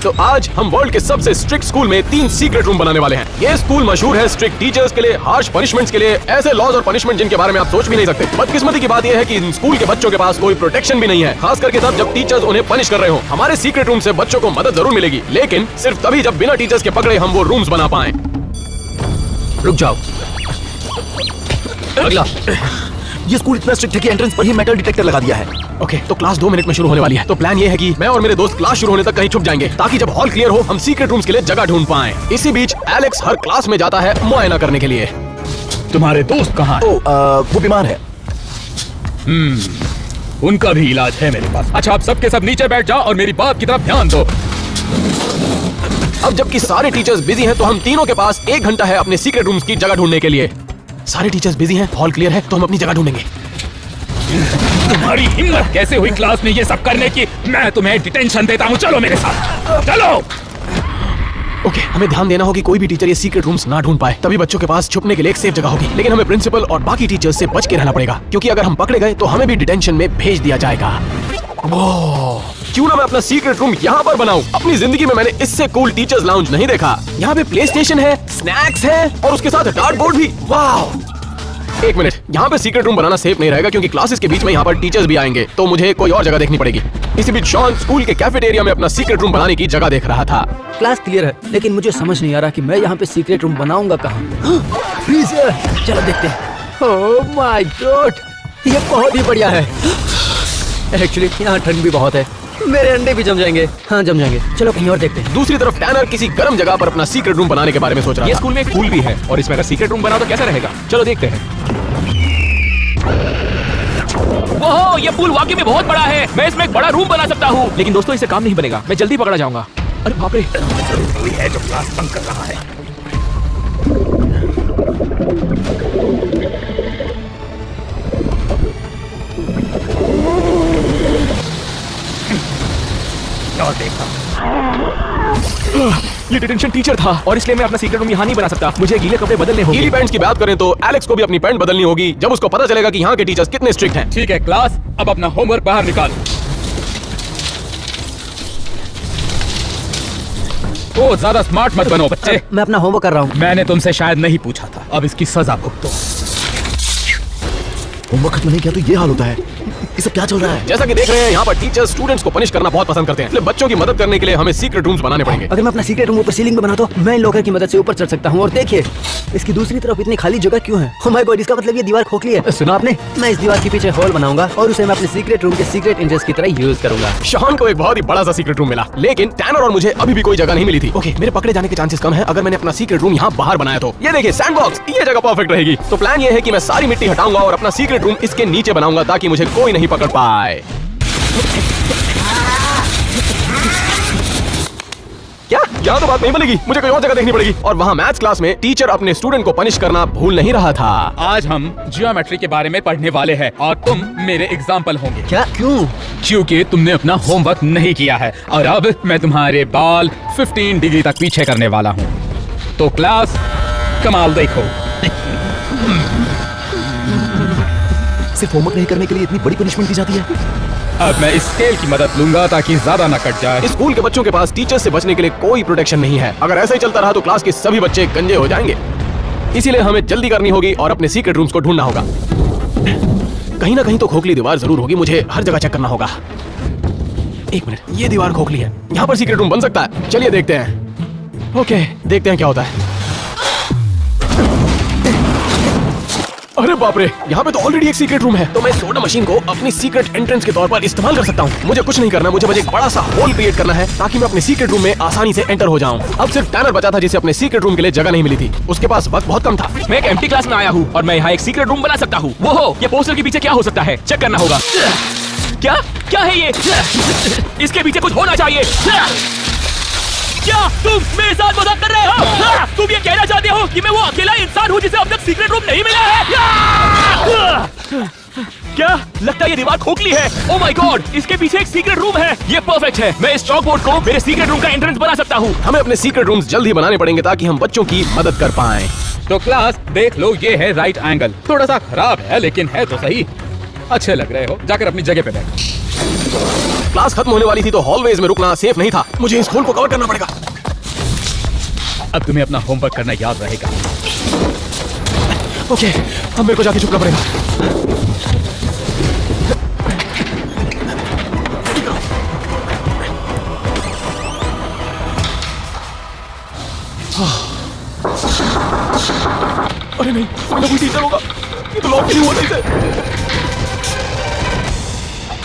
तो आज हम वर्ल्ड के सबसे स्ट्रिक्ट स्कूल में 3 सीक्रेट रूम बनाने वाले हैं। ये स्कूल मशहूर है स्ट्रिक्ट टीचर्स के लिए, हार्श पनिशमेंट्स के लिए, ऐसे लॉज और पनिशमेंट जिनके बारे में आप सोच भी नहीं सकते। बदकिस्मती की बात यह है कि इन स्कूल के बच्चों के पास कोई प्रोटेक्शन भी नहीं है, खास करके तब जब टीचर्स उन्हें पनिश कर रहे हो। हमारे सीक्रेट रूम से बच्चों को मदद जरूर मिलेगी, लेकिन सिर्फ तभी जब बिना टीचर्स के पकड़े हम वो रूम्स बना पाएं। रुक जाओ, अगला। ये स्कूल इतना स्ट्रिक्ट है कि एंट्रेंस पर ही मेटल डिटेक्टर लगा दिया है। ओके, तो क्लास 2 मिनट में शुरू होने वाली है। तो प्लान ये है कि मैं और मेरे दोस्त क्लास शुरू होने तक कहीं छुप जाएंगे, ताकि जब हॉल क्लियर हो हम सीक्रेट रूम्स के लिए जगह ढूंढ पाएं। इसी बीच एलेक्स हर क्लास में जाता है मुआयना करने के लिए। तुम्हारे दोस्त कहाँ हैं? वो बीमार है। उनका भी इलाज है मेरे पास। अच्छा, आप सबके सब नीचे बैठ जाओ और मेरी बात की तरफ ध्यान दो। अब जबकि सारे टीचर्स बिजी हैं, तो हम तीनों के पास 1 घंटा है अपने सीक्रेट रूम्स की जगह ढूंढने के लिए। सारे टीचर्स बिजी हैं, हॉल क्लियर है, तो हम अपनी जगह ढूंढेंगे। तुम्हारी हिम्मत कैसे हुई क्लास में ये सब करने की? मैं तुम्हें डिटेंशन देता हूँ, चलो मेरे साथ, चलो। ओके, हमें ध्यान देना हो कि कोई भी टीचर ये सीक्रेट रूम्स ना ढूंढ पाए, तभी बच्चों के पास छुपने के लिए एक सेफ जगह होगी। लेकिन हमें प्रिंसिपल और बाकी टीचर्स से बच के रहना पड़ेगा, क्योंकि अगर हम पकड़े गए तो हमें भी डिटेंशन में भेज दिया जाएगा। क्यों ना मैं अपना सीक्रेट रूम यहाँ पर बनाऊं? अपनी जिंदगी में मैंने इससे कूल टीचर्स लाउंज नहीं देखा। यहाँ पे प्ले स्टेशन है, स्नैक्स है और उसके साथ डार्ट बोर्ड भी। वाह! एक मिनट, यहाँ पे सीक्रेट रूम बनाना सेफ नहीं रहेगा, क्योंकि क्लासेस के बीच में यहाँ पर टीचर्स भी आएंगे, तो मुझे कोई और जगह देखनी पड़ेगी। इसी बीच शॉन स्कूल के कैफेटेरिया में अपना सीक्रेट रूम बनाने की जगह देख रहा था। क्लास क्लियर है, लेकिन मुझे समझ नहीं आ रहा कि मैं यहाँ पे सीक्रेट रूम बनाऊंगा कहाँ। फ्रीजर, चलो देखते हैं। ओह माय गॉड, ये बहुत ही बढ़िया है। एक्चुअली यहाँ ठंड भी बहुत है, मेरे अंडे भी जम जाएंगे। हाँ, जम जाएंगे। चलो कहीं और देखते हैं। दूसरी तरफ टैनर किसी गर्म जगह पर अपना सीक्रेट रूम बनाने के बारे में सोच रहा ये था। स्कूल में एक पूल भी है और इसमें अगर सीक्रेट रूम बना तो कैसा रहेगा? चलो देखते हैं। ओहो, ये पूल वाकई में बहुत बड़ा है। मैं इसमें एक बड़ा रूम बना सकता हूँ। लेकिन दोस्तों, इससे काम नहीं बनेगा, मैं जल्दी पकड़ा जाऊंगा। अरे बाप रे, कोई है जो क्लास बंक कर रहा है। और देखा, ये डिटेंशन टीचर था और इसलिए मैं अपना सीक्रेट रूम यहाँ नहीं बना सकता। मुझे गीले कपड़े बदलने होंगे। गीली पैंट्स की बात करें तो एलेक्स को भी अपनी पैंट बदलनी होगी, जब उसको पता चलेगा कि यहाँ के टीचर्स कितने स्ट्रिक्ट हैं। ठीक है क्लास, अब अपना होमवर्क बाहर निकाल। ओ, ज्यादा स्मार्ट मत बनो बच्चे। मैं अपना होमवर्क कर रहा हूँ। मैंने तुमसे शायद नहीं पूछा था, अब इसकी सजा भुगतो। होमवर्क खत्म नहीं किया तो ये हाल होता है। ये सब क्या चल रहा है? जैसा कि देख रहे हैं, यहाँ पर टीचर्स स्टूडेंट्स को पनिश करना बहुत पसंद करते हैं, इसलिए बच्चों की मदद करने के लिए हमें सीक्रेट रूम्स बनाने पड़ेंगे। अगर मैं अपना सीक्रेट रूम ऊपर सीलिंग में बना तो मैं इन लोगों की मदद से ऊपर चढ़ सकता हूँ। और देखिए, इसकी दूसरी तरफ इतनी खाली जगह क्यों है? ओह माय गॉड, इसका मतलब ये दीवार खोखली है। सुना आपने? मैं इस दीवार के पीछे होल बनाऊंगा और उसे मैं अपने सीक्रेट रूम के सीक्रेट एंट्रेंस की तरह यूज करूंगा। शॉन को एक बहुत ही बड़ा सा सीक्रेट रूम मिला, लेकिन टैनर और मुझे अभी भी कोई जगह नहीं मिली थी। ओके, मेरे पकड़े जाने के चांसेस कम है अगर मैंने अपना सीक्रेट रूम यहाँ बाहर बनाया तो। ये देखिए, सैंडबॉक्स, ये जगह परफेक्ट रहेगी। तो प्लान ये है कि मैं सारी मिट्टी हटाऊंगा और अपना सीक्रेट रूम इसके नीचे बनाऊंगा, ताकि मुझे कोई नहीं पकड़ पाए। क्या? यहाँ तो बात नहीं बनेगी, मुझे कोई और जगह देखनी पड़ेगी। और वहाँ मैथ्स क्लास में टीचर अपने स्टूडेंट को पनिश करना भूल नहीं रहा था। आज हम ज्योमेट्री के बारे में पढ़ने वाले हैं और तुम मेरे एग्जाम्पल होंगे। क्या? क्यों? क्योंकि तुमने अपना होमवर्क नहीं किया है और अब मैं तुम्हारे बाल 15 डिग्री तक पीछे करने वाला हूँ। तो क्लास, कमाल देखो। सिर्फ होमवर्क नहीं करने के लिए इतनी बड़ी पनिशमेंट दी जाती है? अब मैं इस स्केल की मदद लूंगा ताकि ज्यादा न कट जाए। इस स्कूल के बच्चों के पास टीचर से बचने के लिए कोई प्रोटेक्शन नहीं है। अगर ऐसा ही चलता रहा तो क्लास के सभी बच्चे गंजे हो जाएंगे। इसीलिए हमें जल्दी करनी होगी और अपने सीक्रेट रूम्स को ढूंढना होगा। कहीं ना कहीं तो खोखली दीवार जरूर होगी, मुझे हर जगह चेक करना होगा। एक मिनट, ये दीवार खोखली है, यहाँ पर सीक्रेट रूम बन सकता है। चलिए देखते हैं। ओके, देखते हैं क्या होता है। अरे बाप रे, यहाँ पे तो ऑलरेडी एक सीक्रेट रूम है, तो मैं सोडा मशीन को अपनी सीक्रेट एंट्रेंस के तौर पर इस्तेमाल कर सकता हूँ। मुझे कुछ नहीं करना, मुझे बस एक बड़ा सा होल क्रिएट करना है ताकि मैं अपने सीक्रेट रूम में आसानी से एंटर हो जाऊँ। अब सिर्फ टैनर बचा था जिसे अपने सीक्रेट रूम के लिए जगह नहीं मिली थी। उसके पास वक्त बहुत कम था। मैं एक एम्प्टी क्लास में आया हूँ और मैं यहाँ एक सीक्रेट रूम बना सकता हूँ। वो हो, ये पोस्टर के पीछे क्या हो सकता है? चेक करना होगा। क्या क्या है ये? इसके पीछे कुछ होना चाहिए। क्या तुम मेरे साथ मजाक कर रहे हो? तुम ये कहना चाहते हो कि मैं वो अकेला इंसान हूँ जिसे अब तक सीक्रेट रूम नहीं मिला है? क्या लगता है ये दीवार खोखली है? ओह माय गॉड, इसके पीछे एक सीक्रेट रूम है। ये परफेक्ट है, मैं इस चॉक बोर्ड को मेरे सीक्रेट रूम का एंट्रेंस बना सकता हूँ। हमें अपने सीक्रेट रूम्स जल्द ही बनाने पड़ेंगे ताकि हम बच्चों की मदद कर पाएं। तो क्लास देख लो, ये है राइट एंगल। थोड़ा सा खराब है लेकिन है तो सही। अच्छे लग रहे हो, जाकर अपनी जगह पे बैठ। क्लास खत्म होने वाली थी तो हॉलवेज में रुकना सेफ नहीं था। मुझे इस होल को कवर करना पड़ेगा। अब तुम्हें अपना होमवर्क करना याद रहेगा। ओके, अब मेरे को जाके छुपना पड़ेगा। अरे नहीं, कोई टीचर होगा। ये तो लॉक नहीं हुआ ठीक है।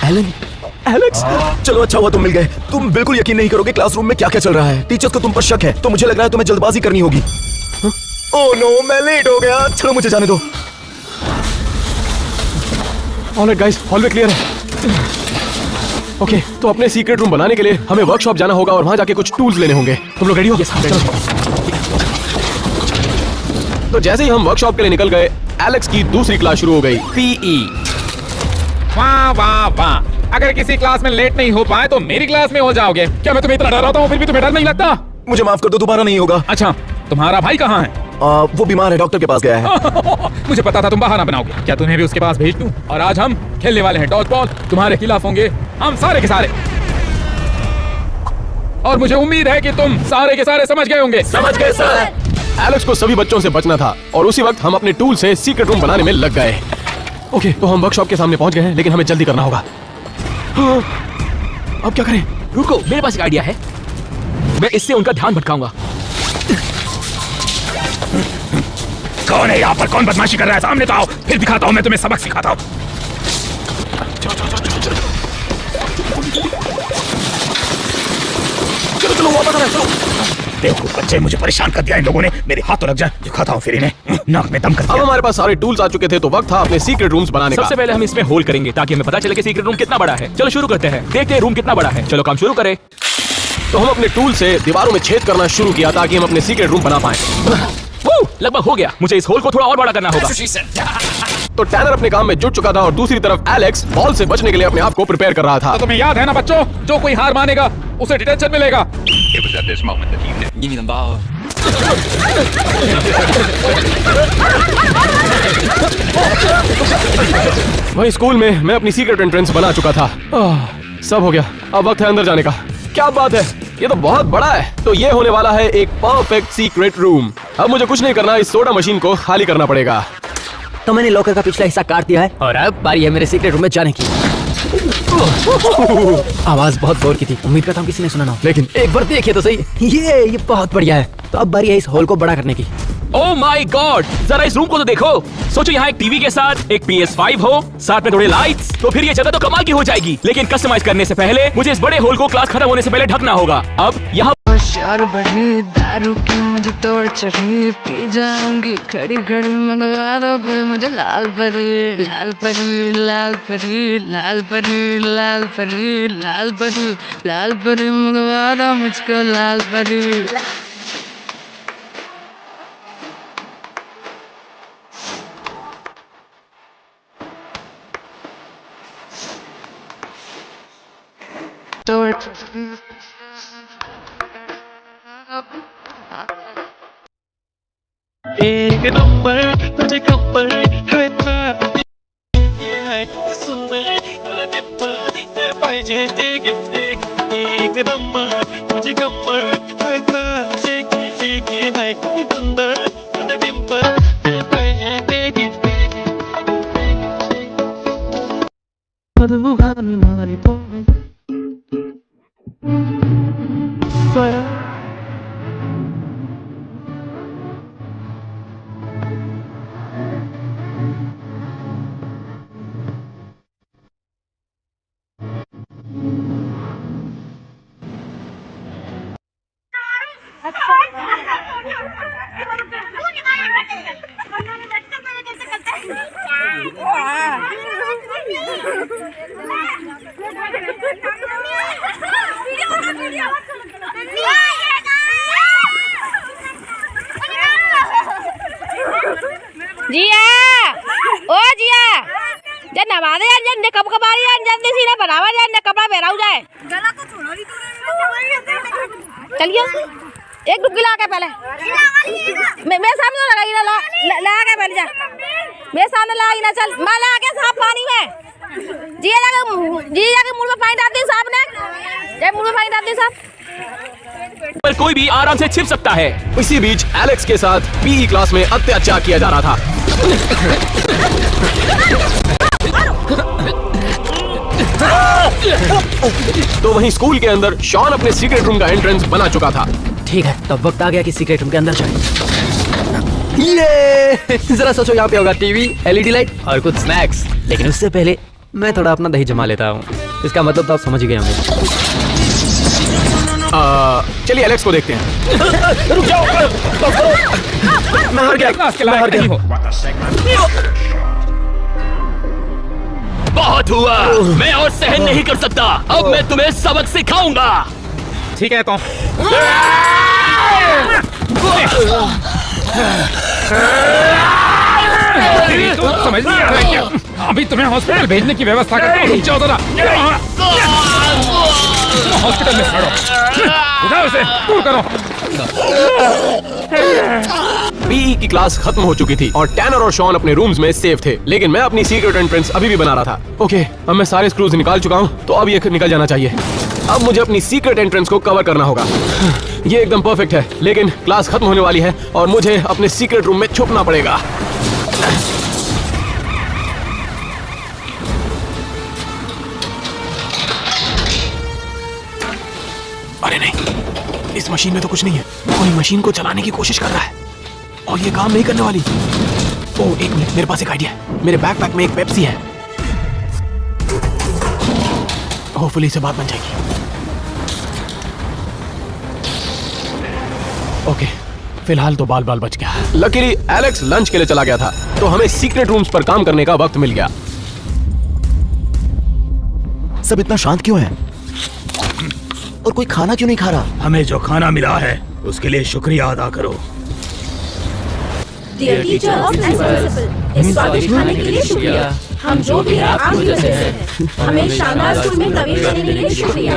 एलन, एलेक्स, चलो अच्छा हुआ तुम मिल गए। तुम बिल्कुल यकीन नहीं करोगे क्लासरूम में क्या क्या चल रहा है। टीचर्स को तुम पर शक है, तो मुझे लग रहा है तुम्हें जल्दबाजी करनी होगी। ओह नो, मैं लेट हो गया। चलो मुझे जाने दो। ऑलराइट गाइस, हॉलवे क्लियर है। ओके, तो अपने सीक्रेट रूम बनाने के लिए हमें वर्कशॉप जाना होगा और वहां जाके कुछ टूल्स लेने होंगे। तुम लोग रेडी हो? तो जैसे ही हम वर्कशॉप के लिए निकल गए, एलेक्स की दूसरी क्लास शुरू हो गई, पीई। वाह वाह वाह, अगर किसी क्लास में लेट नहीं हो पाए तो मेरी क्लास में हो जाओगे। क्या मैं तुम्हें इतना डराता हूँ फिर भी तुम्हें डर नहीं लगता? मुझे माफ कर दो, दोबारा नहीं होगा। अच्छा, तुम्हारा भाई कहाँ है? वो बीमार है, डॉक्टर के पास गया है। मुझे पता था तुम बहाना बनाओगे। क्या तुम्हें भी उसके पास भेज दूं? और आज हम खेलने वाले हैं डॉज बॉल। तुम्हारे खिलाफ होंगे हम सारे के सारे, और मुझे उम्मीद है कि तुम सारे के सारे समझ गए होंगे। समझ गए सर। एलेक्स को सभी बच्चों से बचना था और उसी वक्त हम अपने टूल से सीक्रेट रूम बनाने में लग गए। ओके, तो हम वर्कशॉप के सामने पहुंच गए हैं, लेकिन हमें जल्दी करना होगा। हाँ, अब क्या करें? रुको, मेरे पास एक आइडिया है। मैं इससे उनका ध्यान भटकाऊंगा। कौन है यहाँ पर? कौन बदमाशी कर रहा है? सामने तो आओ, फिर दिखाता हूँ मैं तुम्हें सबक सिखाता हूँ। चलो चलो, वापस आ रहा है, चलो। देखो बच्चे, मुझे परेशान कर दिया इन लोगों ने। मेरे हाथ तो लग जाए, दिखाता हूँ फिर इन्हें। नाक में दम कर अब दिया। हमारे पास सारे टूल्स आ चुके थे, तो वक्त था अपने सीक्रेट रूम्स बनाने का। सबसे पहले हम इसमें होल करेंगे ताकि हमें पता चले कि सीक्रेट रूम कितना बड़ा है। चलो शुरू करते हैं, देखते हैं रूम कितना बड़ा है। चलो काम शुरू करें। तो हम अपने टूल से दीवारों में छेद करना शुरू किया ताकि हम अपने सीक्रेट रूम बना पाए। लगभग हो गया। मुझे इस होल को थोड़ा और बड़ा करना होगा। तो टैनर अपने काम में जुट चुका था और दूसरी तरफ एलेक्स बॉल से बचने के लिए अपने आप को प्रिपेयर कर रहा था। तो तुम्हें याद है ना बच्चों, जो कोई हार मानेगा उसे डिटेंशन मिलेगा। वही स्कूल में मैं अपनी सीक्रेट एंट्रेंस बना चुका था। सब हो गया, अब वक्त है अंदर जाने का। क्या बात है, ये तो बहुत बड़ा है। तो ये होने वाला है एक परफेक्ट सीक्रेट रूम। अब मुझे कुछ नहीं करना, इस सोडा मशीन को खाली करना पड़ेगा। तो मैंने लॉकर का पिछला हिस्सा काट दिया है और अब बारी है मेरे सीक्रेट रूम में जाने की। आवाज बहुत जोर की थी, उम्मीद करता हूँ किसी ने सुना ना हो। लेकिन एक बार देखिए तो सही, ये बहुत बढ़िया है। तो अब बारी है इस हॉल को बड़ा करने की। ओह माय गॉड, जरा इस रूम को तो देखो। सोचो यहाँ एक टीवी के साथ एक PS5 हो, साथ में थोड़े लाइट्स, तो फिर ये जगह तो कमाल की हो जाएगी। लेकिन कस्टमाइज करने से पहले मुझे इस बड़े होल को क्लास खत्म होने से पहले ढकना होगा। अब यहाँ होशियार बड़ी दारू की मुझे तोड़ चढ़ी, पी जाऊंगी खड़ी खड़ी मंगवा दो फिर मुझे लाल परी लाल परी लाल परी लाल परी लाल परी लाल परी लाल परी मंगवा दो मुझको लाल परी। एक नंबर तुझे कपर पाहिजे एक नंबर तुझे कपर सुंदर डिंपल जिया ओ जिया जब नवा दे यार, जब कब कब आ रही यार, जल्दी सीने बनावा यार, ने कपड़ा पहनाऊ जाए। गला तो छोड़ो ही तो। चलिए एक डुबकी ला के पहले मेरे सामने लगाई ना, ला के पहले जा मेरे सामने लाई ना। चल मैं ला के साफ पानी में जाके मुंह में पानी डालते साहब ने, मुंह में पानी डालते साहब। पर कोई भी आराम से छिप सकता है। इसी बीच एलेक्स के साथ पीई क्लास में अत्याचार किया जा रहा था। तो वहीं स्कूल के अंदर शॉन अपने सीक्रेट रूम का एंट्रेंस बना चुका था। ठीक है, तब वक्त आ गया कि सीक्रेट रूम के अंदर जाए। ये जरा सोचो, यहाँ पे होगा टीवी, एलईडी लाइट और कुछ स्नैक्स। लेकिन उससे पहले मैं थोड़ा अपना दही जमा लेता हूँ। इसका मतलब तो आप समझ ही गए होंगे। चलिए एलेक्स को देखते हैं। रुक जाओ, मैं हार गया, क्लास के लायक नहीं हो। बहुत हुआ, मैं और सहन नहीं कर सकता। अब मैं तुम्हें सबक सिखाऊंगा। ठीक है तो तो समझ नहीं आ रहा है क्या? अभी तुम्हें हॉस्पिटल भेजने की व्यवस्था करता हूँ। नीचे उतरो, हॉस्पिटल में खड़ो, उठाओ उसे, दूर करो। पीई की क्लास खत्म हो चुकी थी और टैनर और शॉन अपने रूम्स में सेफ थे, लेकिन मैं अपनी सीक्रेट एंट्रेंस अभी भी बना रहा था। ओके, अब मैं सारे स्क्रूज निकाल चुका हूँ, तो अब ये निकल जाना चाहिए। अब मुझे अपनी सीक्रेट एंट्रेंस को कवर करना होगा। ये एकदम परफेक्ट है, लेकिन क्लास खत्म होने वाली है और मुझे अपने सीक्रेट रूम में छुपना पड़ेगा। अरे नहीं, इस मशीन में तो कुछ नहीं है। कोई मशीन को चलाने की कोशिश कर रहा है और ये काम नहीं करने वाली। ओह, एक मिनट, मेरे पास एक आइडिया है। मेरे बैकपैक में एक पेप्सी है। होपफुली से बात बन जाएगी। ओके, फिलहाल तो बाल बच गया। लकीली एलेक्स लंच के लिए चला गया था, तो हमें सीक्रेट रूम्स पर काम करने का वक्त मिल गया। सब इतना शांत क्यों है और कोई खाना क्यों नहीं खा रहा? हमें जो खाना मिला है उसके लिए शुक्रिया अदा करो। Dear teacher और principal, इस स्वादिष्ट खाने के लिए शुक्रिया। हम जो भी हैं आपकी वजह से हैं। हमें शानदार स्कूल में प्रवेश करने के लिए शुक्रिया।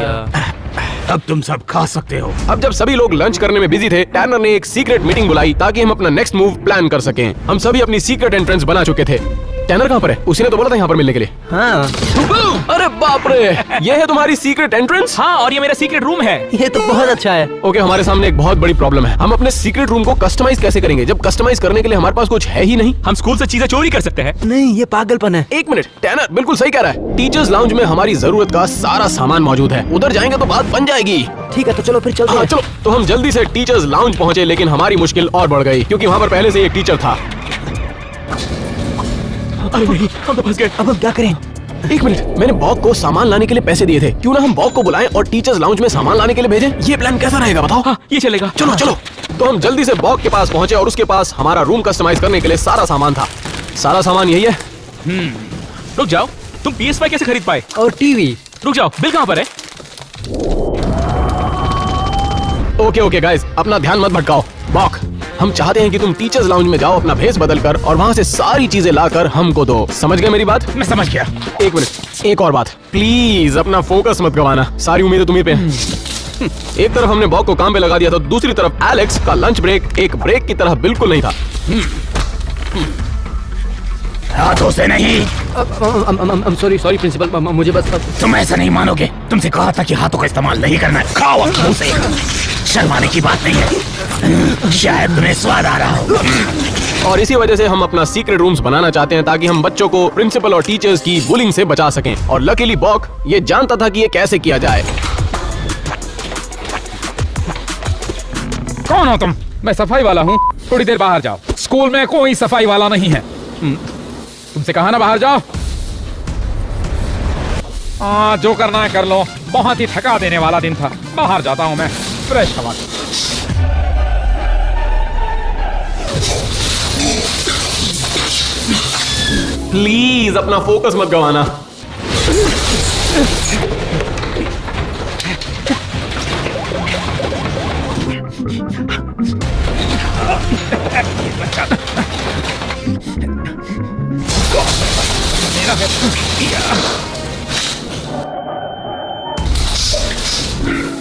अब तुम सब खा सकते हो। अब जब सभी लोग लंच करने में बिजी थे, टैनर ने एक सीक्रेट मीटिंग बुलाई ताकि हम अपना नेक्स्ट मूव प्लान कर सकें। हम सभी अपनी सीक्रेट एंट्रेंस बना चुके थे। टैनर कहाँ पर है? उसी ने तो बोला था यहाँ पर मिलने के लिए। हाँ, अरे बाप रे, ये है तुम्हारी सीक्रेट एंट्रेंस? हाँ, और ये मेरा सीक्रेट रूम है। ये तो बहुत अच्छा है। ओके, हमारे सामने एक बहुत बड़ी प्रॉब्लम है। हम अपने सीक्रेट रूम को कस्टमाइज कैसे करेंगे जब कस्टमाइज करने के लिए हमारे पास कुछ है ही नहीं? हम स्कूल से चीजें चोरी कर सकते हैं। नहीं, ये पागलपन है। एक मिनट, टैनर बिल्कुल सही कह रहा है। टीचर्स लाउंज में हमारी जरूरत का सारा सामान मौजूद है। उधर जाएंगे तो बात बन जाएगी। ठीक है, तो चलो फिर चलते हाँ हैं। चलो। तो हम जल्दी से टीचर्स लाउंज पहुंचे, लेकिन हमारी मुश्किल और बढ़ गई क्योंकि वहाँ पर पहले से एक टीचर था। अरे नहीं, हम तो फंस गए। अब हम क्या करें? एक मिनट, मैंने बॉब को सामान लाने के लिए पैसे दिए थे। क्यों ना हम बॉब को बुलाएं और टीचर्स लाउंज में सामान लाने के लिए भेजें? ये प्लान कैसा रहेगा बताओ? हाँ, ये चलेगा। चलो चलो। तो हम जल्दी से बॉब के पास पहुंचे और उसके पास हमारा रूम कस्टमाइज करने के लिए सारा सामान था। सारा सामान यही है। रुक जाओ, तुम PS5 कैसे खरीद पाए? और टीवी? रुक जाओ, बिल कहाँ पर है? ओके गाइस, अपना ध्यान मत भटकाओ। बॉक, हम चाहते हैं कि तुम टीचर्स लाउंज में जाओ, अपना भेस बदल कर और वहाँ से सारी चीजें लाकर हमको दो। समझ गए मेरी बात? मैं समझ गया। एक मिनट, एक और बात, प्लीज अपना फोकस मत गवाना। सारी उम्मीदें तुम्हीं पे हैं। एक तरफ हमने बॉक को काम पे लगा दिया तो दूसरी तरफ एलेक्स का लंच ब्रेक एक ब्रेक की तरह बिल्कुल नहीं था। हाथों से नहीं। सॉरी प्रिंसिपल, मुझे बस तुम ऐसा नहीं मानोगे। तुमसे कहा था कि हाथों का इस्तेमाल नहीं करना है। खाओ अब मुंह से। शर्माने की बात नहीं है। शायद तुम्हें स्वाद आ रहा हो। और इसी वजह से हम अपना सीक्रेट रूम्स बनाना चाहते हैं ताकि हम बच्चों को प्रिंसिपल और टीचर्स की बुलिंग से बचा सकें। और लकीली बॉक ये जानता था कि ये कैसे किया जाए। कौन हो तुम? मैं सफाई वाला हूँ। थोड़ी देर बाहर जाओ। स्कूल में कोई सफाई वाला नहीं है। तुमसे कहा ना बाहर जाओ। जो करना है कर लो। बहुत ही थका देने वाला दिन था। बाहर जाता हूँ मैं, फ्रेश हवा। प्लीज अपना फोकस मत गवाना।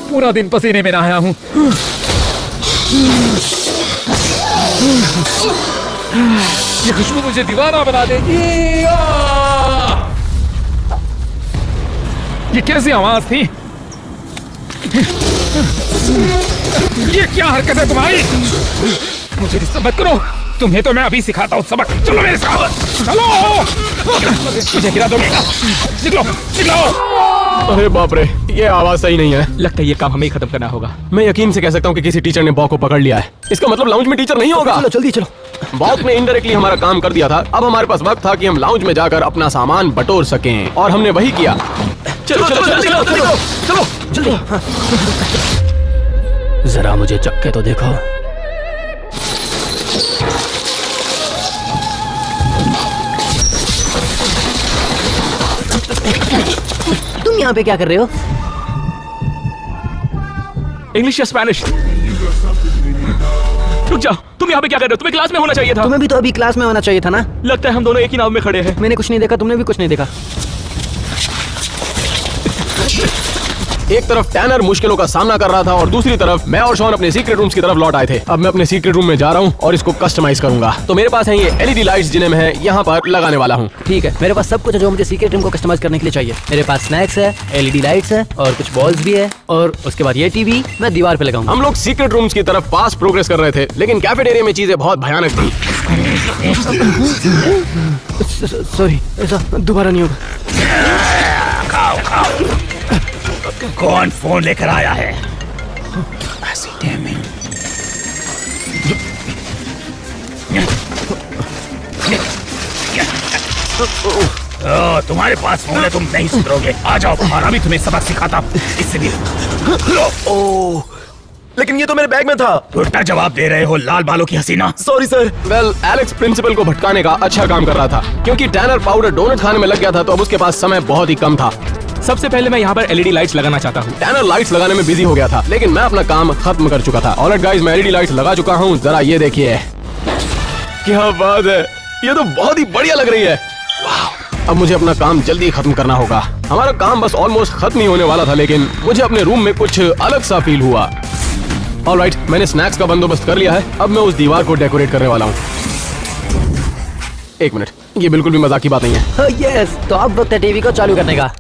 पूरा दिन पसीने में नहाया हूँ। ये खुशबू मुझे दीवाना बना देगी। ये कैसी आवाज थी? ये क्या हरकत है तुम्हारी? मुझे डिस्टर्ब मत करो। तुम्हें तो मैं अभी सिखाता हूँ सबक। चलो मेरे साथ, चलो। मुझे गिरा दोगे? निकलो, निकलो। अरे बाप रे, ये आवाज सही नहीं है। लगता है ये काम हमें ही खत्म करना होगा। मैं यकीन से कह सकता हूँ कि किसी टीचर ने बॉक को पकड़ लिया है। इसका मतलब लाउंज में टीचर नहीं होगा। चलो जल्दी चलो। बॉक ने इनडायरेक्टली हमारा काम कर दिया था। अब हमारे पास वक्त था कि हम लाउंज में जाकर अपना सामान बटोर सकें, और हमने वही किया। चलो चलो चलो चलो चलो चलो जल्दी। हाँ। जरा मुझे चक्के तो देखो। तुम यहाँ पे क्या कर रहे हो? इंग्लिश या स्पेनिश? रुक जाओ, तुम यहाँ पे क्या कर रहे हो? तुम्हें क्लास में होना चाहिए था। तुम्हें भी तो अभी क्लास में होना चाहिए था ना। लगता है हम दोनों एक ही नाव में खड़े हैं। मैंने कुछ नहीं देखा, तुमने भी कुछ नहीं देखा। एक तरफ टैनर मुश्किलों का सामना कर रहा था और दूसरी तरफ मैं और शॉन अपने सीक्रेट रूम्स की तरफ लौट आए थे। अब मैं अपने सीक्रेट रूम में जा रहा हूँ और इसको कस्टमाइज करूंगा। तो मेरे पास है ये एलईडी लाइट्स, जिन्हें मैं यहाँ पर लगाने वाला हूँ। ठीक है, मेरे पास सब कुछ है जो मुझे सीक्रेट रूम को कस्टमाइज करने के लिए चाहिए। मेरे पास स्नैक्स है, एलईडी लाइट्स है और कुछ बॉल्स भी है, और उसके बाद ये टीवी मैं दीवार पे लगाऊंगा। हम लोग सीक्रेट रूम्स की तरफ फास्ट प्रोग्रेस कर रहे थे, लेकिन कैफेटेरिया में चीजें बहुत भयानक थी। सॉरी, ऐसा दोबारा नहीं होगा। खाओ खाओ। कौन फोन लेकर आया है? ओ, तुम्हारे पास फोन है, तुम नहीं सुधरोगे। आ जाओ और अभी तुम्हें सबक सिखाता हूँ। इससे भी ओह, लेकिन ये तो मेरे बैग में था। उल्टा जवाब दे रहे हो, लाल बालों की हसीना। Sorry sir. Well, Alex principal को भटकाने का अच्छा काम कर रहा था, क्योंकि टैनर पाउडर डोनट खाने में लग गया था, तो अब उसके पास समय बहुत ही कम था। सबसे पहले मैं यहाँ पर एलईडी लाइट्स लगाना चाहता हूँ। टैनर लाइट्स लगाने में बिजी हो गया था, लेकिन मैं अपना काम खत्म कर चुका था। ऑलराइट गाइस, मैं एलईडी लाइट्स लगा चुका हूँ। जरा ये देखिए, क्या बात है, ये तो बहुत ही बढ़िया लग रही है। अब मुझे अपना काम जल्दी खत्म करना होगा। हमारा काम बस ऑलमोस्ट खत्म ही होने वाला था, लेकिन मुझे अपने रूम में कुछ अलग सा फील हुआ। ऑलराइट, मैंने स्नैक्स का बंदोबस्त कर लिया है। अब मैं उस दीवार को डेकोरेट करने वाला हूँ। एक मिनट, ये बिल्कुल भी मजाक की बात नहीं है। यस, तो अब वक्त है टीवी को चालू करने का।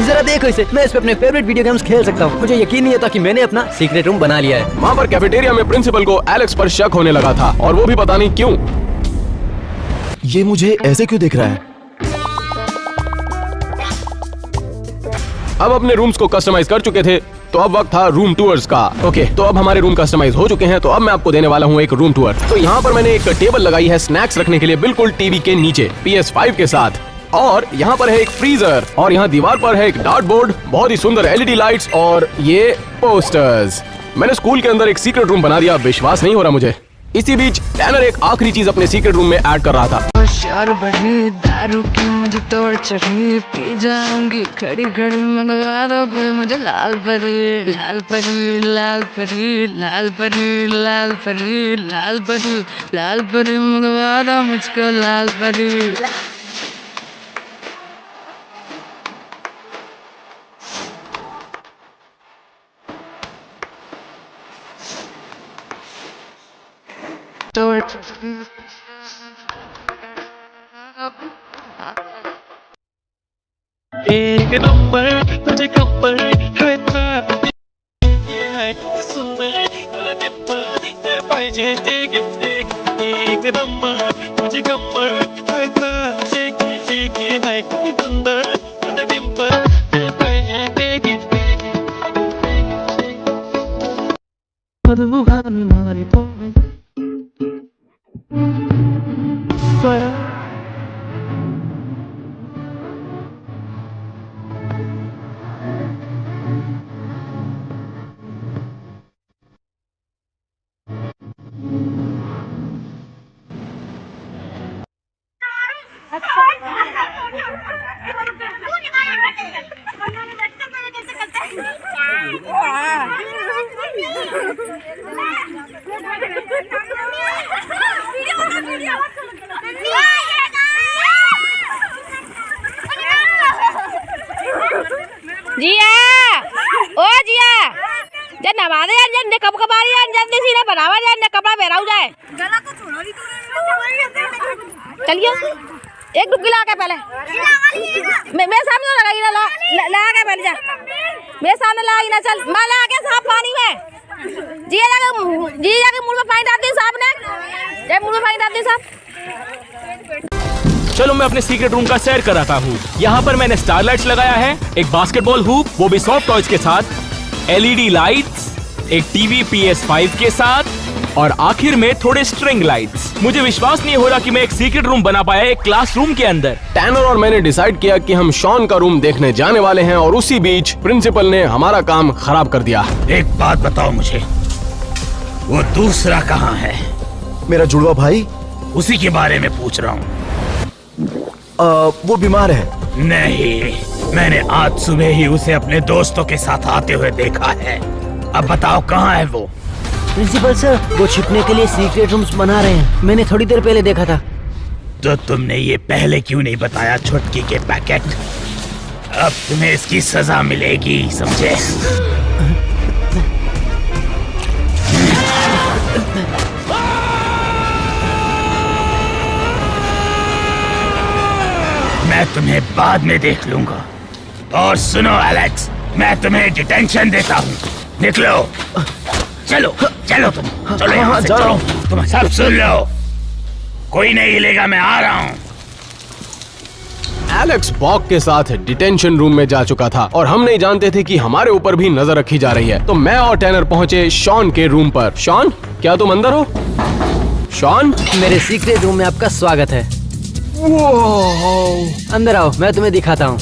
जरा देखो इसे, मैं इस पे अपने फेवरेट वीडियो गेम्स खेल सकता हूँ। मुझे यकीन नहीं होता कि मैंने अपना सीक्रेट रूम बना लिया है। वहाँ पर कैफेटेरिया में प्रिंसिपल को एलेक्स पर शक होने लगा था, और वो भी पता नहीं क्यों। ये मुझे ऐसे क्यों देख रहा है? अब अपने रूम्स को कस्टमाइज कर चुके थे, तो अब वक्त था रूम टूर्स का। ओके, तो अब हमारे रूम कस्टमाइज हो चुके हैं, तो अब मैं आपको देने वाला हूँ एक रूम टूर। तो यहाँ पर मैंने एक टेबल लगाई है स्नैक्स रखने के लिए, बिल्कुल टीवी के नीचे, PS5 के साथ। और यहाँ पर है एक फ्रीजर, और यहाँ दीवार पर है एक डार्ट बोर्ड, बहुत ही सुंदर एलईडी लाइट्स और ये पोस्टर्स। मैंने स्कूल के अंदर एक सीक्रेट रूम बना दिया, विश्वास नहीं हो रहा मुझे। इसी बीच टैनर एक आखिरी चीज अपने सीक्रेट रूम में ऐड कर रहा था। होशियार बड़ी दारू की मुझे तोड़ चढ़ी, पी जाऊंगी खड़ी खड़ी मंगवा दो फिर मुझे लाल परी लाल परी लाल परी लाल परी लाल परी लाल परी लाल परी मंगवा दो मुझको लाल परी। एक नंबर तुझे कंबर है ना, ये है सुंदर नंबर पाहिजे ते घेते। एक नंबर तुझे कंबर है ना, एक है सुंदर नंबर पाहिजे ते घेते। मधुबन मारी पो जिया, ओ जिया, जब नवा दे यार, जब कब कब आ रही है, जल्दी सीने बनावा यार, कपड़ा पहनाऊ जाए। चलिए। एक डुबकी लगा के पहले मेरे सामने तो लगाई ना, लगा के पहले जा मेरे सामने लगाई ना, चल मैं लगा के साफ पानी में जी जाके मुंह में पानी डाल दी साहब ने, मुंह में पानी डाल दी साहब। चलो मैं अपने सीक्रेट रूम का सैर कराता हूँ। यहाँ पर मैंने स्टारलाइट्स लगाया है, एक बास्केटबॉल हुप, वो भी सॉफ्ट टॉयज के साथ, LED लाइट्स, एक टीवी PS5 के साथ और आखिर में थोड़े स्ट्रिंग लाइट्स। मुझे विश्वास नहीं हो रहा कि मैं एक सीक्रेट रूम बना पाया एक क्लासरूम के अंदर। टैनर और मैंने डिसाइड किया कि हम शॉन का रूम देखने जाने वाले हैं और उसी बीच प्रिंसिपल ने हमारा काम खराब कर दिया। एक बात बताओ मुझे, वो दूसरा कहाँ है? मेरा जुड़वा भाई? उसी के बारे में पूछ रहा हूँ। वो बीमार है। नहीं, मैंने आज सुबह ही उसे अपने दोस्तों के साथ आते हुए देखा है। अब बताओ कहाँ है वो? प्रिंसिपल सर, वो छिपने के लिए सीक्रेट रूम्स बना रहे हैं, मैंने थोड़ी देर पहले देखा था। तो तुमने ये पहले क्यों नहीं बताया छुटकी के पैकेट? अब तुम्हें इसकी सजा मिलेगी, समझे? मैं तुम्हें बाद में देख लूंगा। और सुनो एलेक्स, मैं तुम्हें डिटेंशन देता हूँ, निकलो। चलो चलो तुम, चलो यहाँ से चलो। तुम सब सुन लो, कोई नहीं हिलेगा, मैं आ रहा हूँ। एलेक्स बॉक के साथ डिटेंशन रूम में जा चुका था और हम नहीं जानते थे कि हमारे ऊपर भी नजर रखी जा रही है। तो मैं और टैनर पहुंचे शॉन के रूम पर। शॉन, क्या तुम अंदर हो? शॉन, मेरे सीक्रेट रूम में आपका स्वागत है। अंदर आओ, मैं तुम्हें दिखाता हूँ।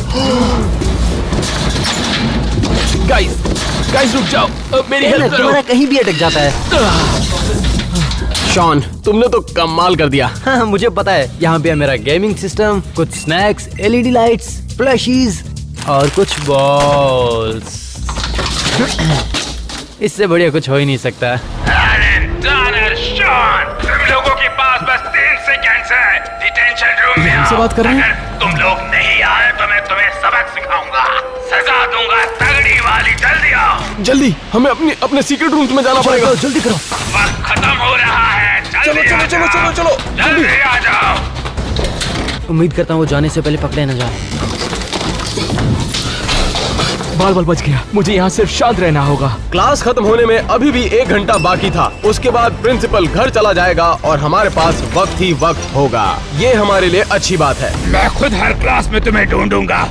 गाइस रुक जाओ, मेरी हेल्प करो। तुम्हारा कहीं भी अटक जाता है। शॉन, तुमने तो कमाल कर दिया। हाँ, मुझे पता है। यहाँ पे है मेरा गेमिंग सिस्टम, कुछ स्नैक्स, LED लाइट्स, प्लशीज और कुछ बॉल्स। इससे बढ़िया कुछ हो ही नहीं सकता। तुम लोगों के पास बस 3 सेकंड्स है डिटेंशन रूम में। हमसे बात कर रहे हैं? अगर तुम लोग नहीं आए तो मैं तुम्हें सबक सिखाऊंगा, सजा दूंगा तगड़ी वाली। जल्दी आओ। जल्दी, हमें अपने सीक्रेट रूम में जाना पड़ेगा। जल्दी करो। वक्त खत्म हो रहा है, चलो। जल्दी आ जाओ। उम्मीद करता हूँ वो जाने से पहले पकड़े न जाए। बाल बच गया। मुझे यहाँ सिर्फ शांत रहना होगा। क्लास खत्म होने में अभी भी 1 घंटा बाकी था। उसके बाद प्रिंसिपल घर चला जाएगा और हमारे पास वक्त ही वक्त होगा। ये हमारे लिए अच्छी बात है। मैं खुद हर क्लास में तुम्हें ढूंढूंगा।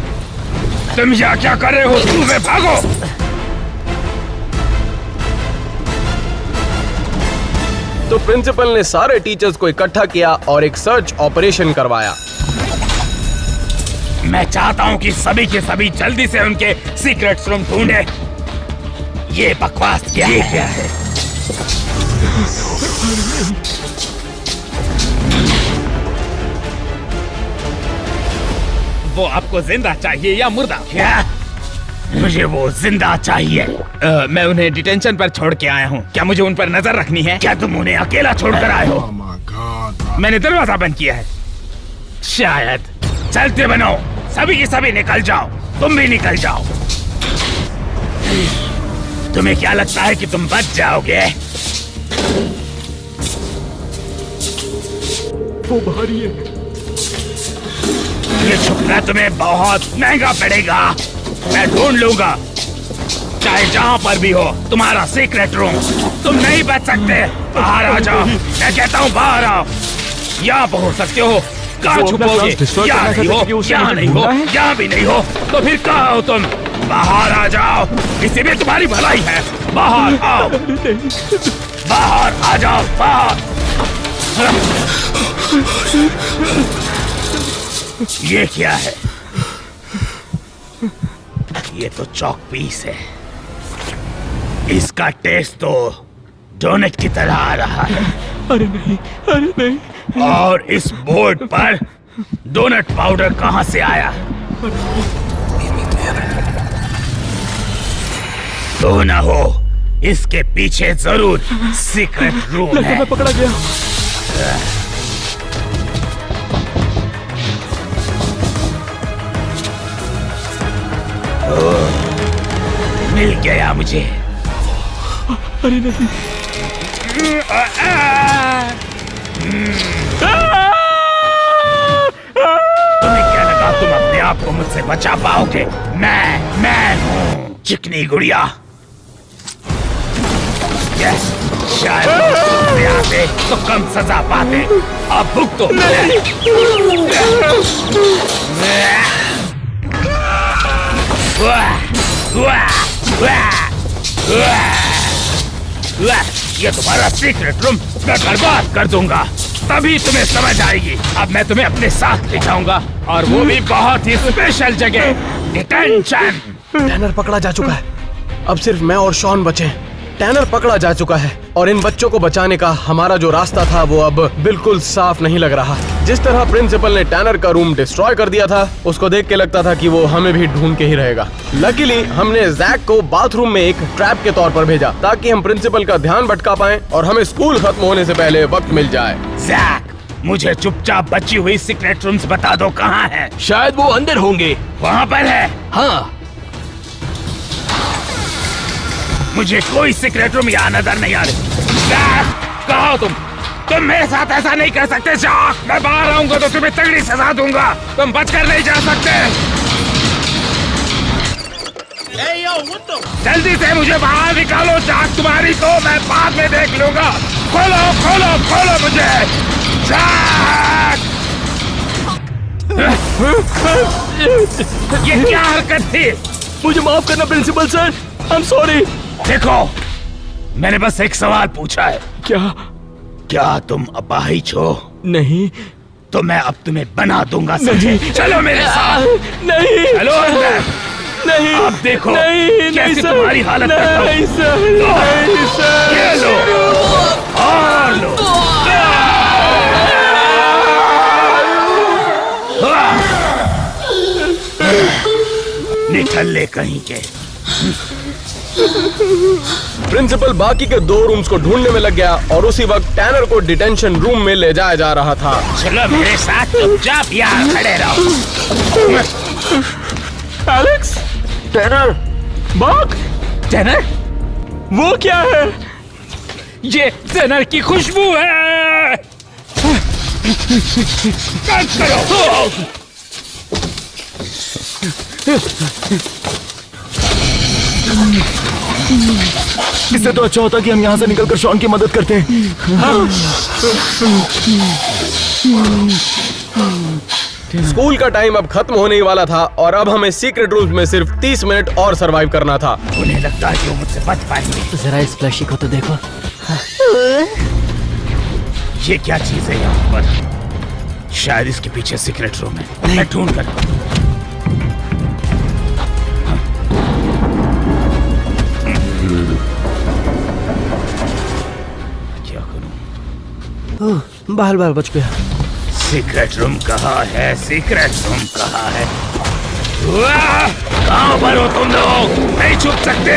तुम यहाँ क्या कर रहे हो? स्कूल से भागो। तो प्रिंसिपल ने सारे टीचर्स को इकट्ठा किया और एक सर्च ऑपरेशन करवाया। मैं चाहता हूँ कि सभी के सभी जल्दी से उनके सीक्रेट रूम ढूंढे। ये बकवास क्या है? वो आपको जिंदा चाहिए या मुर्दा? क्या? मुझे वो जिंदा चाहिए। मैं उन्हें डिटेंशन पर छोड़ के आया हूँ। क्या मुझे उन पर नजर रखनी है? क्या तुम उन्हें अकेला छोड़कर आए हो? मैंने दरवाजा बंद किया है। शायद। चलते बनो, सभी के सभी निकल जाओ। तुम भी निकल जाओ। तुम्हें क्या लगता है कि तुम बच जाओगे? वो भारी है। ये छुपना तुम्हें बहुत महंगा पड़ेगा। मैं ढूंढ लूंगा, चाहे जहां पर भी हो, तुम्हारा सीक्रेट रूम। तुम नहीं बच सकते। बाहर आ जाओ। मैं कहता हूँ बाहर आओ। यहाँ पर हो सकते हो। कहाँ छुपोगे? यहाँ नहीं हो, यहाँ नहीं हो, यहाँ भी नहीं हो, तो फिर कहाँ हो तुम? बाहर आ जाओ, इसी में तुम्हारी भलाई है। बाहर आओ, बाहर आ जाओ, बाहर। ये क्या है? ये तो चॉक पीस है। इसका टेस्ट तो डोनट की तरह आ रहा है। अरे नहीं। और इस बोर्ड पर डोनट पाउडर कहां से आया? तो ना हो, इसके पीछे जरूर सीक्रेट रूम है। मैं पकड़ा गया। मिल गया मुझे। अरे नहीं। मुझसे बचा पाओगे? मैं हूँ चिकनी गुड़िया। यस, शायद तुम आते तो कम सजा पाते। अब भुगतो। ये तुम्हारा सीक्रेट रूम मैं बर्बाद कर दूंगा, तभी तुम्हें समझ आएगी। अब मैं तुम्हें अपने साथ ले जाऊंगा, और वो भी बहुत ही स्पेशल जगह, डिटेंशन। टैनर पकड़ा जा चुका है, अब सिर्फ मैं और शॉन बचे। टैनर पकड़ा जा चुका है और इन बच्चों को बचाने का हमारा जो रास्ता था वो अब बिल्कुल साफ नहीं लग रहा। जिस तरह प्रिंसिपल ने टैनर का रूम डिस्ट्रॉय कर दिया था, उसको देख के लगता था कि वो हमें भी ढूंढ के ही रहेगा। लकीली हमने जैक को बाथरूम में एक ट्रैप के तौर पर भेजा ताकि हम प्रिंसिपल का ध्यान भटका पाएं और हमें स्कूल खत्म होने से पहले वक्त मिल जाए। जैक, मुझे चुपचाप बची हुई सीक्रेट रूम्स बता दो, कहाँ है? शायद वो अंदर होंगे। वहाँ पर है? हाँ। मुझे कोई सीक्रेट रूम यहाँ नजर नहीं आ रही। कहाँ हो तुम मेरे साथ ऐसा नहीं कर सकते। जैक, मैं बाहर आऊंगा तो तुम्हें तगड़ी सजा दूंगा। तुम बचकर नहीं जा सकते। जल्दी से मुझे बाहर निकालो। जैक, तुम्हारी तो मैं बाद में देख लूंगा। खोलो खोलो खोलो मुझे। जैक! ये क्या हरकत थी? मुझे माफ करना principal sir, I am sorry. देखो, मैंने बस एक सवाल पूछा है। क्या तुम अपाहिज हो? नहीं। तो मैं अब तुम्हें बना दूंगा, समझे? चलो मेरे साथ। नहीं। चलो अंदर। नहीं। अब देखो नहीं, कैसी नहीं, तुम्हारी हालत करता हूं। नहीं सर, नहीं सर। ये लो और लो। निकल ले कहीं के। प्रिंसिपल बाकी के 2 रूम्स को ढूंढने में लग गया और उसी वक्त टैनर को डिटेंशन रूम में ले जाया जा रहा था। चलो मेरे साथ, चुपचाप यहाँ खड़े रहो। एलेक्स, टैनर, बाग, टैनर, वो क्या है? ये टैनर की खुशबू है। कट करो। इससे तो अच्छा होता कि हम यहाँ से निकलकर शॉन की मदद करते हैं। स्कूल का टाइम अब खत्म होने ही वाला था और अब हमें सीक्रेट रूम्स में सिर्फ 30 मिनट और सरवाइव करना था। उन्हें लगता है कि वो मुझसे बच पाएंगे। जरा इस फ्लैशी को तो देखो। ये क्या चीज है यहाँ पर? शायद इसके पीछे सीक्रेट रूम है। मैं ढूंढ कर क्या करूं? बाल बाल बच गया। सीक्रेट रूम कहाँ है? सीक्रेट रूम कहाँ है? कहाँ पर हो तुम लोग? नहीं छुप सकते।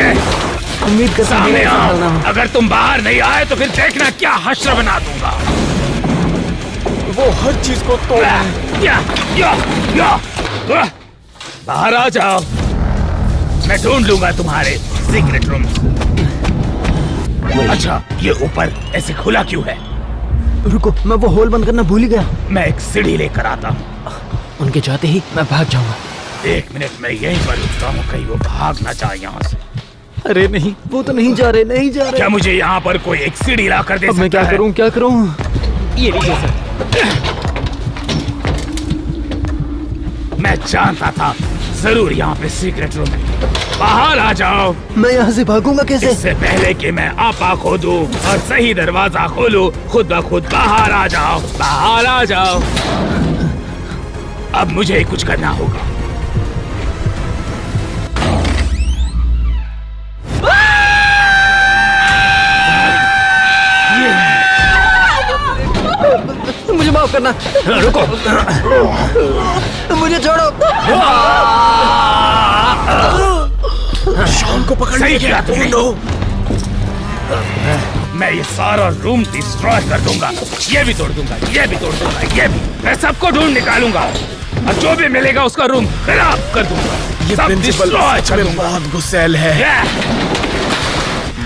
उम्मीद कर सामने आओ। अगर तुम बाहर नहीं आए तो फिर देखना क्या हश्र बना दूंगा। वो हर चीज को तोड़ बाहर आ जाओ। मैं ढूंढ लूंगा तुम्हारे सीक्रेट रूम। अच्छा, ये ऊपर ऐसे खुला क्यों है? रुको, मैं वो होल बंद करना भूल ही गया। मैं एक सीढ़ी लेकर आता हूँ। उनके जाते ही मैं भाग जाऊंगा। 1 मिनट में यहीं पर रुकता हूँ, कहीं वो भाग ना जाए यहाँ से। अरे नहीं, वो तो नहीं जा रहे। क्या मुझे यहाँ पर कोई एक सीढ़ी ला कर दे सकता है? मैं क्या करूँ? ये लीजिए सर। मैं जानता था जरूर यहाँ पे सीक्रेट रूम है। बाहर आ जाओ। मैं यहाँ से भागूंगा कैसे? इससे पहले कि मैं आपा खोदूं और सही दरवाजा खोलूं, खुद ब खुद बाहर आ जाओ। बाहर आ जाओ। अब मुझे कुछ करना होगा। मुझे माफ करना। रुको। मुझे छोड़ो। शॉन को पकड़ सही लिया किया तुमने। मैं ये सारा रूम डिस्ट्रॉय कर दूंगा। ये भी तोड़ दूंगा, ये भी तोड़ दूंगा, ये भी। मैं सबको ढूंढ निकालूंगा और जो भी मिलेगा उसका रूम खराब कर दूंगा। ये सब डिस्ट्रॉय कर दूंगा। बहुत गुस्सैल है।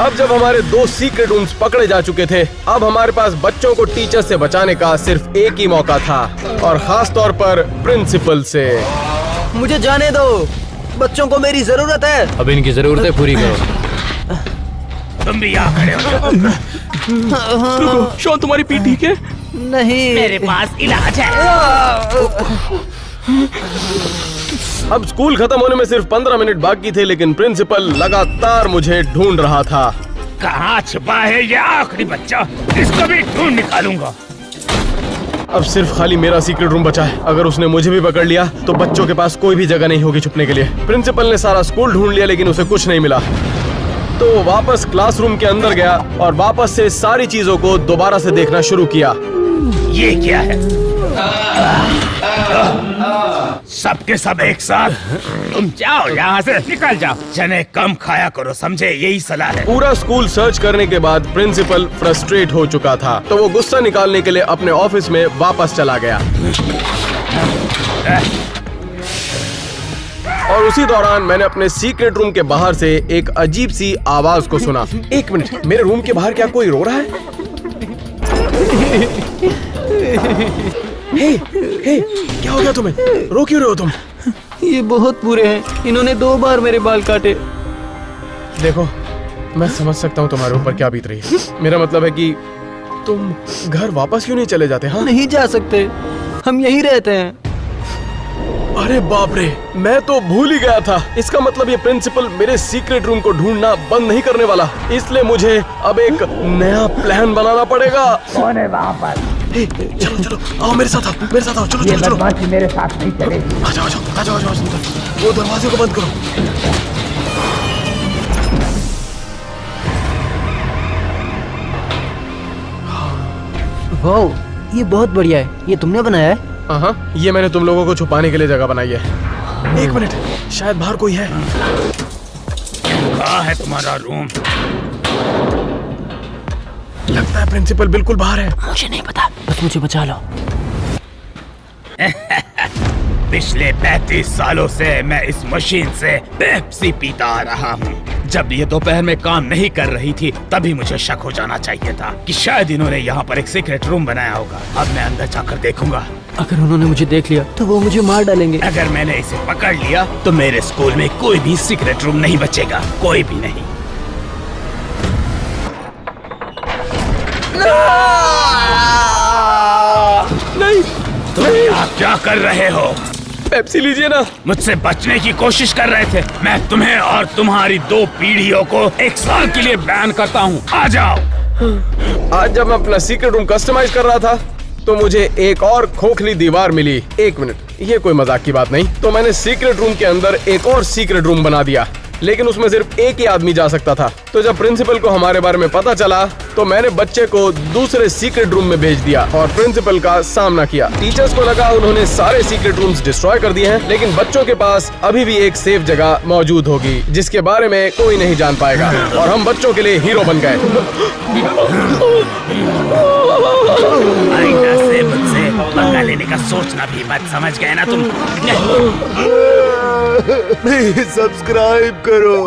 अब जब हमारे 2 सीक्रेट रूम्स पकड़े जा चुके थे, अब हमारे पास बच्चों को टीचर से बचाने का सिर्फ एक ही मौका था, और खास तौर पर प्रिंसिपल से। मुझे जाने दो, बच्चों को मेरी जरूरत है। अब इनकी जरूरतें पूरी करो। तुम भी यहाँ खड़े हो जाओ। रुको, शॉन तुम्हारी पीठ ठीक है? नहीं, मेरे पास इलाज है। अब स्कूल खत्म होने में सिर्फ 15 मिनट बाकी थे, लेकिन प्रिंसिपल लगातार मुझे ढूंढ रहा था। कहाँ छुपा है ये आखिरी बच्चा? इसको भी ढूंढ निकालूंगा। अब सिर्फ खाली मेरा सीक्रेट रूम बचा है। अगर उसने मुझे भी पकड़ लिया तो बच्चों के पास कोई भी जगह नहीं होगी छुपने के लिए। प्रिंसिपल ने सारा स्कूल ढूंढ लिया, लेकिन उसे कुछ नहीं मिला। तो वो वापस क्लासरूम के अंदर गया और वापस से सारी चीजों को दोबारा से देखना शुरू किया। ये क्या है? सबके सब एक साथ। तुम जाओ यहाँ से, निकल जाओ। चने कम खाया करो, समझे? यही सलाह है। पूरा स्कूल सर्च करने के बाद प्रिंसिपल फ्रस्ट्रेट हो चुका था, तो वो गुस्सा निकालने के लिए अपने ऑफिस में वापस चला गया। और उसी दौरान मैंने अपने सीक्रेट रूम के बाहर से एक अजीब सी आवाज को सुना। एक मिनट, मेरे रूम के बाहर क्या कोई रो रहा है? हे, क्या हो गया तुम्हें? रो क्यों रहे हो तुम? ये बहुत बुरे हैं, इन्होंने 2 बार मेरे बाल काटे। देखो, मैं समझ सकता हूँ तुम्हारे ऊपर क्या बीत रही है। मेरा मतलब है कि तुम घर वापस क्यों नहीं चले जाते? हाँ, नहीं जा सकते, हम यहीं रहते हैं। अरे बाप रे, मैं तो भूल ही गया था। इसका मतलब ये प्रिंसिपल मेरे सीक्रेट रूम को ढूंढना बंद नहीं करने वाला। इसलिए मुझे अब एक नया प्लान बनाना पड़ेगा। कौन है वहाँ पर? चलो चलो, आओ मेरे साथ आओ, मेरे साथ आओ। चलो चलो चलो, मेरे साथ नहीं चले। आ जाओ आ जाओ आ जाओ आ जाओ। वो दरवाजे को बंद करो। वाओ, ये बहुत बढ़िया है। ये तुमने बनाया है? हाँ, ये मैंने तुम लोगों को छुपाने के लिए जगह बनाई है। एक मिनट, शायद बाहर कोई है। कहाँ है तुम्हारा रूम? लगता है प्रिंसिपल बिल्कुल बाहर है। मुझे नहीं पता, बस मुझे बचा लो। पिछले 35 सालों से मैं इस मशीन से पेप्सी पीता आ रहा हूँ। जब ये दोपहर में काम नहीं कर रही थी, तभी मुझे शक हो जाना चाहिए था कि शायद इन्होंने यहाँ पर एक सीक्रेट रूम बनाया होगा। अब मैं अंदर जाकर देखूंगा। अगर उन्होंने मुझे देख लिया तो वो मुझे मार डालेंगे। अगर मैंने इसे पकड़ लिया तो मेरे स्कूल में कोई भी सीक्रेट रूम नहीं बचेगा, कोई भी नहीं। नहीं, तुम यहाँ क्या कर रहे हो? पेप्सी लीजिए ना। मुझसे बचने की कोशिश कर रहे थे। मैं तुम्हें और तुम्हारी 2 पीढ़ियों को 1 साल के लिए बैन करता हूँ। आ जाओ। आज जब मैं अपना सीक्रेट रूम कस्टमाइज कर रहा था तो मुझे एक और खोखली दीवार मिली। एक मिनट, ये कोई मजाक की बात नहीं। तो मैंने सीक्रेट रूम के अंदर एक और सीक्रेट रूम बना दिया, लेकिन उसमें सिर्फ एक ही आदमी जा सकता था। तो जब प्रिंसिपल को हमारे बारे में पता चला तो मैंने बच्चे को दूसरे सीक्रेट रूम में भेज दिया और प्रिंसिपल का सामना किया। टीचर्स को लगा उन्होंने सारे सीक्रेट रूम्स डिस्ट्रॉय कर दिए हैं, लेकिन बच्चों के पास अभी भी एक सेफ जगह मौजूद होगी जिसके बारे में कोई नहीं जान पाएगा। और हम बच्चों के लिए हीरो बन गए। आइंदा से मुझसे पंगा लेने का सोचना भी मत, समझ गए ना तुम? प्लीज सब्सक्राइब करो।